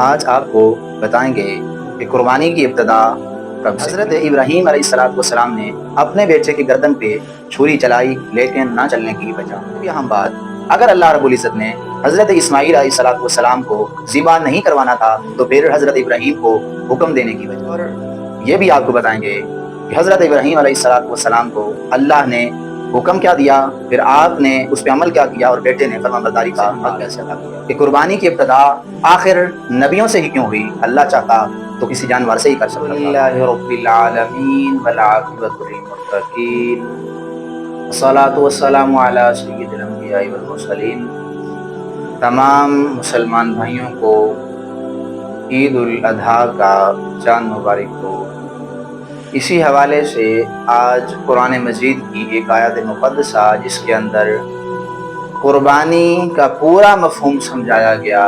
آج آپ کو بتائیں گے کہ قربانی کی ابتدا کب سے حضرت ابراہیم علیہ السلام نے اپنے بیٹے کی گردن پہ چھری چلائی لیکن نہ چلنے کی وجہ یہاں بات اگر اللہ رب العزت نے حضرت اسماعیل علیہ السلام کو ذبح نہیں کروانا تھا تو پھر حضرت ابراہیم کو حکم دینے کی وجہ اور یہ بھی آپ کو بتائیں گے کہ حضرت ابراہیم علیہ السلام کو اللہ نے حکم کیا دیا، پھر آپ نے اس پہ عمل کیا کیا اور بیٹے نے فرمانبرداری کا حق کیسے ادا کیا کہ قربانی کی ابتدا آخر نبیوں سے ہی کیوں ہوئی؟ اللہ چاہتا تو کسی جانور سے ہی کر سکتا تھا۔ اللہ رب العالمین والعاقبۃ للمتقین والصلاۃ والسلام علی سید الانبیاء والمرسلین۔ تمام مسلمان بھائیوں کو عید الاضحیٰ کا چاند مبارک ہو۔ اسی حوالے سے آج قرآن مجید کی ایک آیت مقدسہ جس کے اندر قربانی کا پورا مفہوم سمجھایا گیا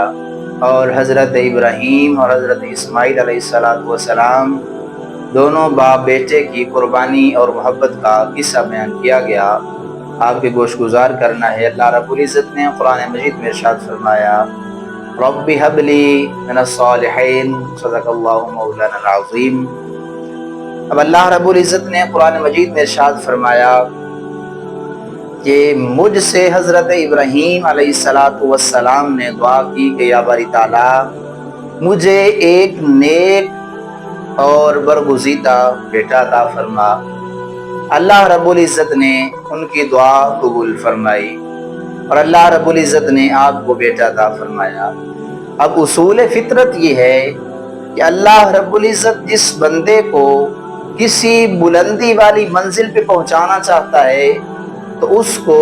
اور حضرت ابراہیم اور حضرت اسماعیل علیہ السلام دونوں باپ بیٹے کی قربانی اور محبت کا قصہ بیان کیا گیا، آپ کے گوش گزار کرنا ہے۔ اللہ رب العزت نے قرآن مجید میں ارشاد فرمایا، رب ہب لی من الصالحین، صدق اللہ مولانا العظیم۔ اب اللہ رب العزت نے قرآن مجید میں ارشاد فرمایا کہ مجھ سے حضرت ابراہیم علیہ السلام نے دعا کی کہ یا باری تعالیٰ مجھے ایک نیک اور برگزیدہ بیٹا عطا فرما۔ اللہ رب العزت نے ان کی دعا قبول فرمائی اور اللہ رب العزت نے آپ کو بیٹا عطا فرمایا۔ اب اصول فطرت یہ ہے کہ اللہ رب العزت جس بندے کو کسی بلندی والی منزل پہ پہنچانا چاہتا ہے تو اس کو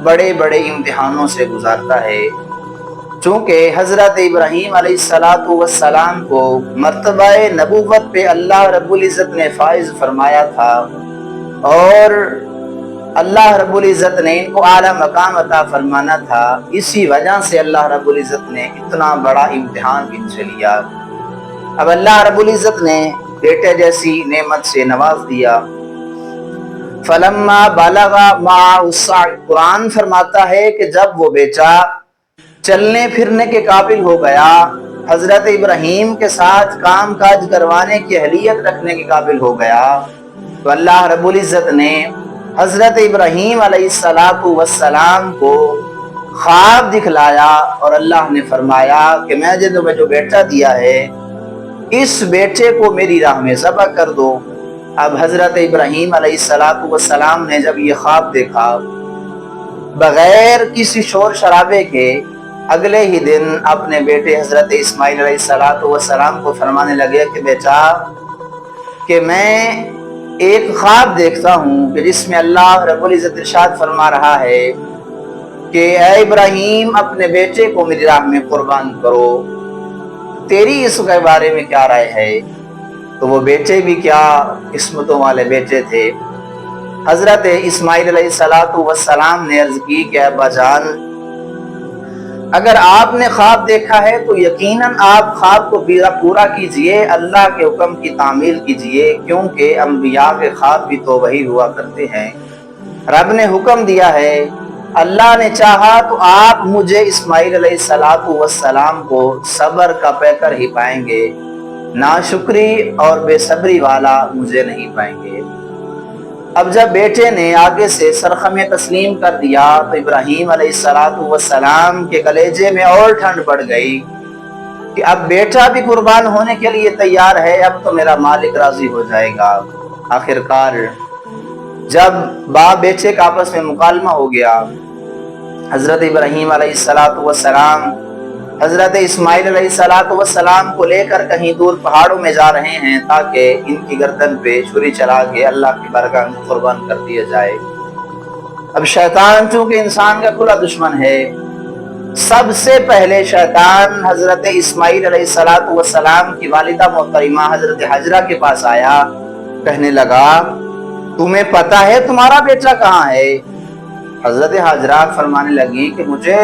بڑے بڑے امتحانوں سے گزارتا ہے۔ چونکہ حضرت ابراہیم علیہ السلام کو مرتبہ نبوت پہ اللہ رب العزت نے فائز فرمایا تھا اور اللہ رب العزت نے ان کو اعلیٰ مقام عطا فرمانا تھا، اسی وجہ سے اللہ رب العزت نے اتنا بڑا امتحان ان سے لیا۔ اب اللہ رب العزت نے بیٹے جیسی نعمت سے نواز دیا۔ فلما بلغ معه السعی، قرآن فرماتا ہے کہ جب وہ بیٹا چلنے پھرنے کے قابل ہو گیا، حضرت ابراہیم کے ساتھ کام کاج کروانے کی اہلیت رکھنے کے قابل ہو گیا، تو اللہ رب العزت نے حضرت ابراہیم علیہ السلام کو خواب دکھلایا اور اللہ نے فرمایا کہ میں نے تمہیں جو بیٹا دیا ہے اس بیٹے کو میری راہ میں ذبح کر دو۔ اب حضرت ابراہیم علیہ السلام نے جب یہ خواب دیکھا، بغیر کسی شور شرابے کے اگلے ہی دن اپنے بیٹے حضرت اسماعیل علیہ السلام کو فرمانے لگے کہ بیٹا کہ میں ایک خواب دیکھتا ہوں کہ جس میں اللہ رب العزت ارشاد فرما رہا ہے کہ اے ابراہیم اپنے بیٹے کو میری راہ میں قربان کرو، تیری اس کے بارے میں کیا رائے ہے؟ تو وہ بیٹے بھی کیا قسمتوں والے بیٹے تھے۔ حضرت اسماعیل علیہ السلام نے عرض کی کہ ابا جان، اگر آپ نے خواب دیکھا ہے تو یقیناً آپ خواب کو پورا کیجئے، اللہ کے حکم کی تعمیل کیجئے، کیونکہ انبیاء کے خواب بھی تو وہی ہوا کرتے ہیں۔ رب نے حکم دیا ہے، اللہ نے چاہا تو آپ مجھے اسماعیل علیہ السلام کو صبر کا پیکر ہی پائیں گے، ناشکری اور بے صبری والا مجھے نہیں پائیں گے۔ اب جب بیٹے نے آگے سے سرخم تسلیم کر دیا تو ابراہیم علیہ السلام کے کلیجے میں اور ٹھنڈ پڑ گئی کہ اب بیٹا بھی قربان ہونے کے لیے تیار ہے، اب تو میرا مالک راضی ہو جائے گا۔ آخرکار جب باپ بیٹے کا آپس میں مکالمہ ہو گیا، حضرت ابراہیم علیہ السلام حضرت اسماعیل علیہ السلام کو لے کر کہیں دور پہاڑوں میں جا رہے ہیں تاکہ ان کی گردن پہ چھری چلا کے اللہ کی بارگاہ میں قربان کر دیا جائے۔ اب شیطان چونکہ انسان کا کھلا دشمن ہے، سب سے پہلے شیطان حضرت اسماعیل علیہ السلام کی والدہ محترمہ حضرت حجرہ کے پاس آیا، کہنے لگا تمہیں پتا ہے تمہارا بیٹا کہاں ہے؟ حضرت حجرہ فرمانے لگی کہ مجھے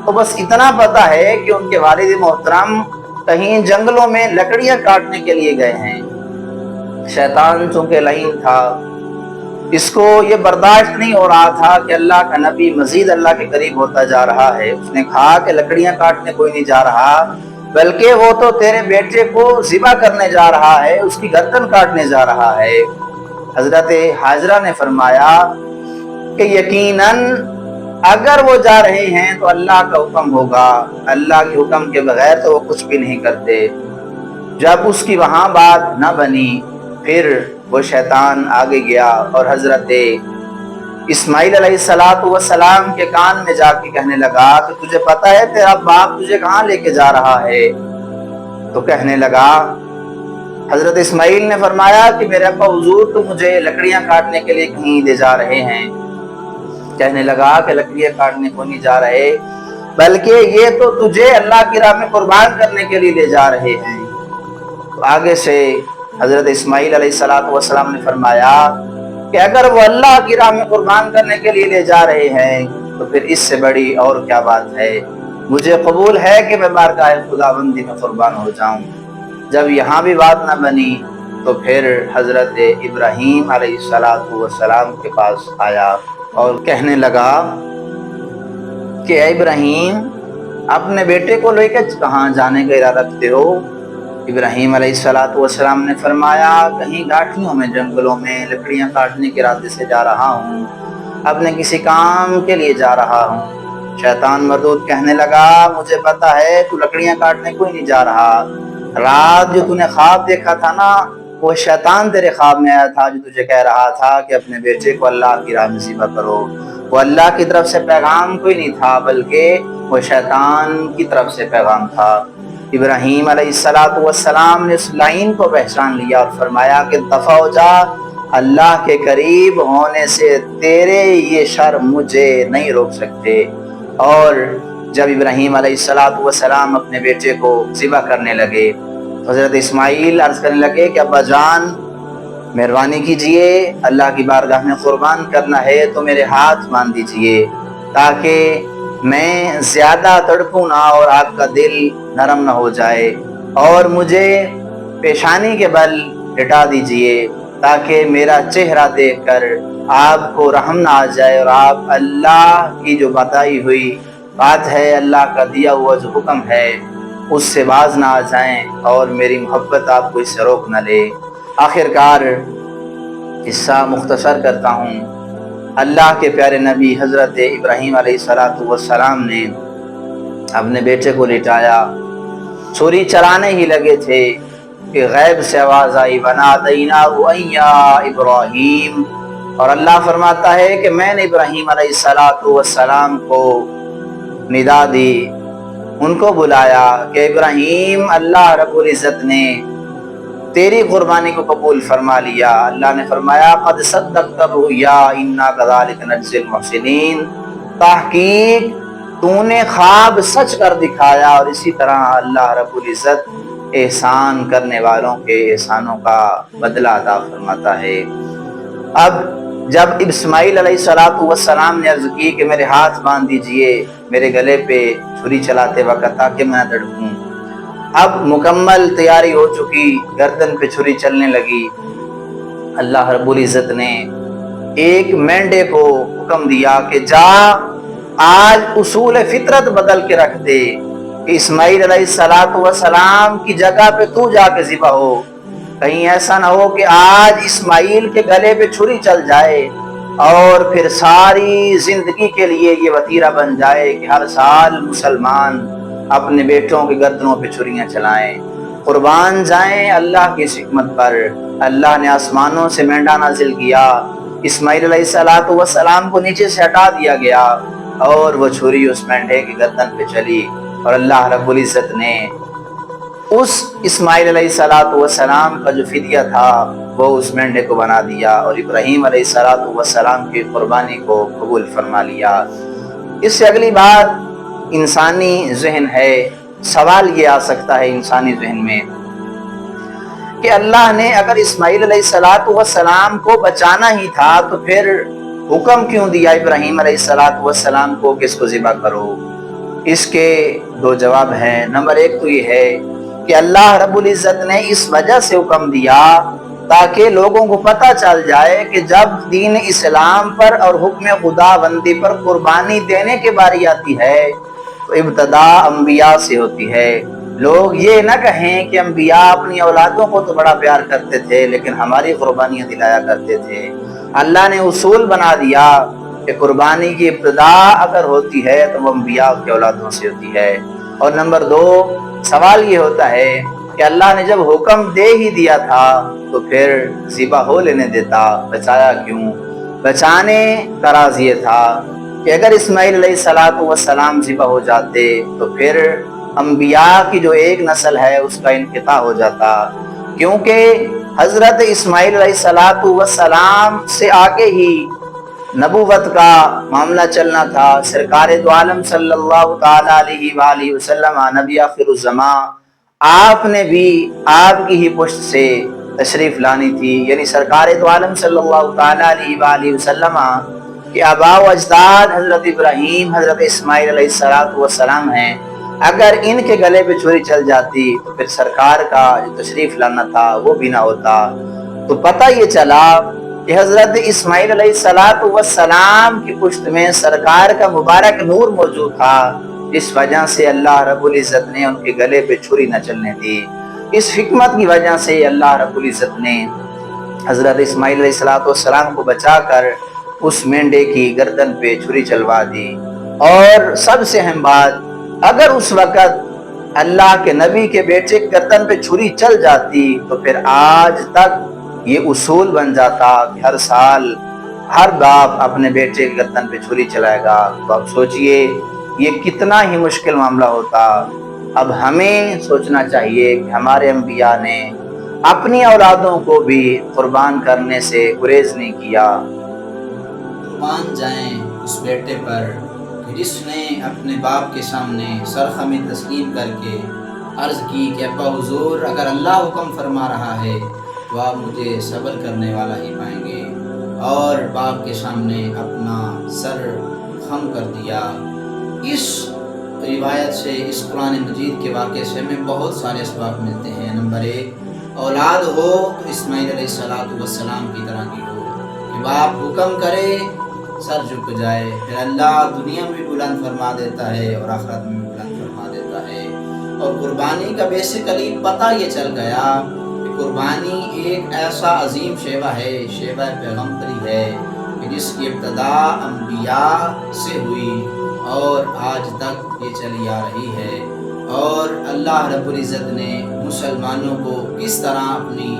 تو بس اتنا پتا ہے کہ ان کے والد محترم کہیں جنگلوں میں لکڑیاں کاٹنے کے لیے گئے ہیں۔ شیطان چونکہ لعین تھا، اس کو یہ برداشت نہیں ہو رہا تھا کہ اللہ کا نبی مزید اللہ کے قریب ہوتا جا رہا ہے۔ اس نے کہا کہ لکڑیاں کاٹنے کوئی نہیں جا رہا، بلکہ وہ تو تیرے بیٹے کو ذبح کرنے جا رہا ہے، اس کی گردن کاٹنے جا رہا ہے۔ حضرت حاجرہ نے فرمایا کہ یقیناً اگر وہ جا رہے ہیں تو اللہ کا حکم ہوگا، اللہ کے حکم کے بغیر تو وہ کچھ بھی نہیں کرتے۔ جب اس کی وہاں بات نہ بنی، پھر وہ شیطان آگے گیا اور حضرت اسماعیل علیہ السلام کے کان میں جا کے کہنے لگا کہ تجھے پتہ ہے تیرا باپ تجھے کہاں لے کے جا رہا ہے؟ تو کہنے لگا، حضرت اسماعیل نے فرمایا کہ میرے ابا حضور تو مجھے لکڑیاں کاٹنے کے لیے کہیں لے جا رہے ہیں۔ کہنے لگا کہ لکڑیاں کاٹنے کو نہیں جا رہے، بلکہ یہ تو تجھے اللہ کی راہ میں قربان کرنے کے لیے لے جا رہے ہیں۔ تو آگے سے حضرت اسماعیل علیہ السلام نے فرمایا کہ اگر وہ اللہ کی راہ میں قربان کرنے کے لیے لے جا رہے ہیں تو پھر اس سے بڑی اور کیا بات ہے، مجھے قبول ہے کہ میں بارگاہ خداوندی میں قربان ہو جاؤں۔ جب یہاں بھی بات نہ بنی تو پھر حضرت ابراہیم علیہ السلام کے پاس آیا اور کہنے لگا کہ اے ابراہیم، اپنے بیٹے کو لے کے کہاں جانے کا ارادہ رکھتے ہو؟ ابراہیم علیہ السلام نے فرمایا، کہیں گھاٹیوں میں، جنگلوں میں لکڑیاں کاٹنے کے ارادے سے جا رہا ہوں، اپنے کسی کام کے لیے جا رہا ہوں۔ شیطان مردود کہنے لگا، مجھے پتا ہے تو لکڑیاں کاٹنے کوئی نہیں جا رہا، رات جو تو نے خواب دیکھا تھا نا، وہ شیطان تیرے خواب میں آیا تھا جو تجھے کہہ رہا تھا کہ اپنے بیٹے کو اللہ کی راہ میں ذبح کرو۔ وہ اللہ کی طرف سے پیغام کوئی نہیں تھا، بلکہ وہ شیطان کی طرف سے پیغام تھا۔ ابراہیم علیہ السلام نے اس لائن کو پہچان لیا اور فرمایا کہ دفع ہو جا، اللہ کے قریب ہونے سے تیرے یہ شر مجھے نہیں روک سکتے۔ اور جب ابراہیم علیہ السلام اپنے بیٹے کو ذبح کرنے لگے، حضرت اسماعیل عرض کرنے لگے کہ ابا جان مہربانی کیجئے، اللہ کی بارگاہ میں قربان کرنا ہے تو میرے ہاتھ باندھ دیجئے تاکہ میں زیادہ تڑپوں نہ اور آپ کا دل نرم نہ ہو جائے، اور مجھے پیشانی کے بل لٹا دیجئے تاکہ میرا چہرہ دیکھ کر آپ کو رحم نہ آ جائے اور آپ اللہ کی جو بتائی ہوئی بات ہے، اللہ کا دیا ہوا جو حکم ہے، اس سے باز نہ آ جائیں اور میری محبت آپ کو اس سے روک نہ لے۔ آخر کار قصہ مختصر کرتا ہوں، اللہ کے پیارے نبی حضرت ابراہیم علیہ السلام نے اپنے بیٹے کو لٹایا، چھری چلانے ہی لگے تھے کہ غیب سے آواز آئی، وَنَادَيْنَاهُ أَن يَا إِبْرَاهِيمُ، اور اللہ فرماتا ہے کہ میں نے ابراہیم علیہ السلام کو ندا دی، ان کو بلایا کہ ابراہیم، اللہ رب العزت نے تیری قربانی کو قبول فرما لیا۔ اللہ نے فرمایا، قد صدقت الرؤیا انا كذلك نجزي المحسنین، تحقیق تو نے خواب سچ کر دکھایا اور اسی طرح اللہ رب العزت احسان کرنے والوں کے احسانوں کا بدلہ عطا فرماتا ہے۔ اب جب اسماعیل علیہ السلام نے عرض کی کہ میرے ہاتھ باندھ دیجئے میرے گلے پہ چھری چلاتے وقت تاکہ میں نہ تڑپوں، اب مکمل تیاری ہو چکی، گردن پہ چھری چلنے لگی، اللہ رب العزت نے ایک مینڈے کو حکم دیا کہ جا آج اصول فطرت بدل کے رکھ دے کہ اسماعیل علیہ السلام کی جگہ پہ تو جا کے ذبح ہو، کہیں ایسا نہ ہو کہ آج اسماعیل کے گلے پہ چھری چل جائے اور پھر ساری زندگی کے لیے یہ وتیرہ بن جائے کہ ہر سال مسلمان اپنے بیٹوں کی گردنوں پہ چھریاں چلائیں، قربان جائیں اللہ کی حکمت پر۔ اللہ نے آسمانوں سے مینڈا نازل کیا، اسماعیل علیہ السلام کو نیچے سے ہٹا دیا گیا اور وہ چھری اس مینڈے کی گردن پہ چلی، اور اللہ رب العزت نے اس اسماعیل علیہ السلام کا جو فدیہ تھا وہ اس مینڈے کو بنا دیا اور ابراہیم علیہ السلام کی قربانی کو قبول فرما لیا۔ اس سے اگلی بات انسانی ذہن ہے، سوال یہ آ سکتا ہے انسانی ذہن میں کہ اللہ نے اگر اسماعیل علیہ السلام کو بچانا ہی تھا تو پھر حکم کیوں دیا ابراہیم علیہ السلام کو کہ اس کو ذبح کرو؟ اس کے دو جواب ہیں۔ نمبر ایک تو یہ ہے کہ اللہ رب العزت نے اس وجہ سے حکم دیا تاکہ لوگوں کو پتہ چل جائے کہ جب دین اسلام پر اور حکم خدا بندی پر قربانی دینے کی باری آتی ہے تو ابتدا انبیاء سے ہوتی ہے، لوگ یہ نہ کہیں کہ انبیاء اپنی اولادوں کو تو بڑا پیار کرتے تھے لیکن ہماری قربانیاں دلایا کرتے تھے۔ اللہ نے اصول بنا دیا کہ قربانی کی ابتدا اگر ہوتی ہے تو وہ انبیاء کی اولادوں سے ہوتی ہے۔ اور نمبر 2، سوال یہ ہوتا ہے کہ اللہ نے جب حکم دے ہی دیا تھا تو پھر ذبح ہو لینے دیتا، بچایا کیوں؟ بچانے کا راز یہ تھا کہ اگر اسماعیل علیہ السلام ذبح ہو جاتے تو پھر انبیاء کی جو ایک نسل ہے اس کا انقطاع ہو جاتا، کیونکہ حضرت اسماعیل علیہ السلام سے آگے ہی نبوت کا معاملہ چلنا تھا۔ سرکار دو عالم صلی اللہ تعالی علیہ وآلہ وسلم نبی آخر الزمان، آپ نے بھی آپ کی ہی پشت سے تشریف لانی تھی، یعنی سرکار دو عالم صلی اللہ تعالی علیہ وآلہ وسلم کہ آباء و اجداد حضرت ابراہیم، حضرت اسماعیل علیہ السلام ہیں، اگر ان کے گلے پہ چھری چل جاتی تو پھر سرکار کا جو تشریف لانا تھا وہ بھی نہ ہوتا۔ تو پتہ یہ چلا کہ حضرت اسماعیل علیہ السلام کی پشت میں سرکار کا مبارک نور موجود تھا، اس وجہ سے اللہ رب العزت نے ان کے گلے پہ چھری نہ چلنے دی۔ اس حکمت کی وجہ سے اللہ رب العزت نے حضرت اسماعیل علیہ السلام کو بچا کر اس مینڈے کی گردن پہ چھری چلوا دی۔ اور سب سے اہم بات، اگر اس وقت اللہ کے نبی کے بیٹے کی گردن پہ چھری چل جاتی تو پھر آج تک یہ اصول بن جاتا کہ ہر سال ہر باپ اپنے بیٹے کی گردن پہ چھری چلائے گا۔ تو اب سوچئے یہ کتنا ہی مشکل معاملہ ہوتا۔ اب ہمیں سوچنا چاہیے کہ ہمارے انبیاء نے اپنی اولادوں کو بھی قربان کرنے سے گریز نہیں کیا۔ قربان جائیں اس بیٹے پر جس نے اپنے باپ کے سامنے سرخمی تسلیم کر کے عرض کی کہ ابا حضور اگر اللہ حکم فرما رہا ہے تو آپ مجھے صبر کرنے والا ہی پائیں گے، اور باپ کے سامنے اپنا سر خم کر دیا۔ اس روایت سے، اس قرآن مجید کے واقعے سے ہمیں بہت سارے اسباب ملتے ہیں۔ نمبر 1، اولاد ہو تو اسماعیل علیہ السلام کی طرح کی ہو کہ باپ حکم کرے سر جھک جائے، پھر اللہ دنیا میں بلند فرما دیتا ہے اور آخرت میں بلند فرما دیتا ہے۔ اور قربانی کا بیسیکلی پتہ یہ چل گیا کہ قربانی ایک ایسا عظیم شیوہ ہے، شیوہ پیغمبری ہے کہ جس کی ابتدا انبیاء سے ہوئی اور آج تک یہ چلی آ رہی ہے۔ اور اللہ رب العزت نے مسلمانوں کو کس طرح اپنی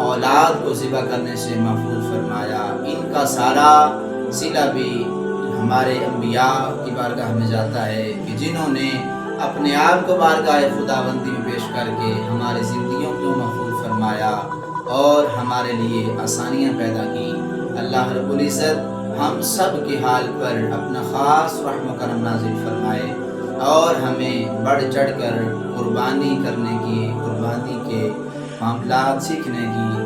اولاد کو ذبح کرنے سے محفوظ فرمایا، ان کا سارا صلہ بھی ہمارے انبیاء کی بارگاہ میں جاتا ہے کہ جنہوں نے اپنے آپ کو بارگاہ خداوندی میں پیش کر کے ہماری زندگیوں کو محفوظ فرمایا اور ہمارے لیے آسانیاں پیدا کی۔ اللہ رب العزت ہم سب کے حال پر اپنا خاص رحم و کرم نازل فرمائے اور ہمیں بڑھ چڑھ کر قربانی کرنے کی، قربانی کے معاملات سیکھنے کی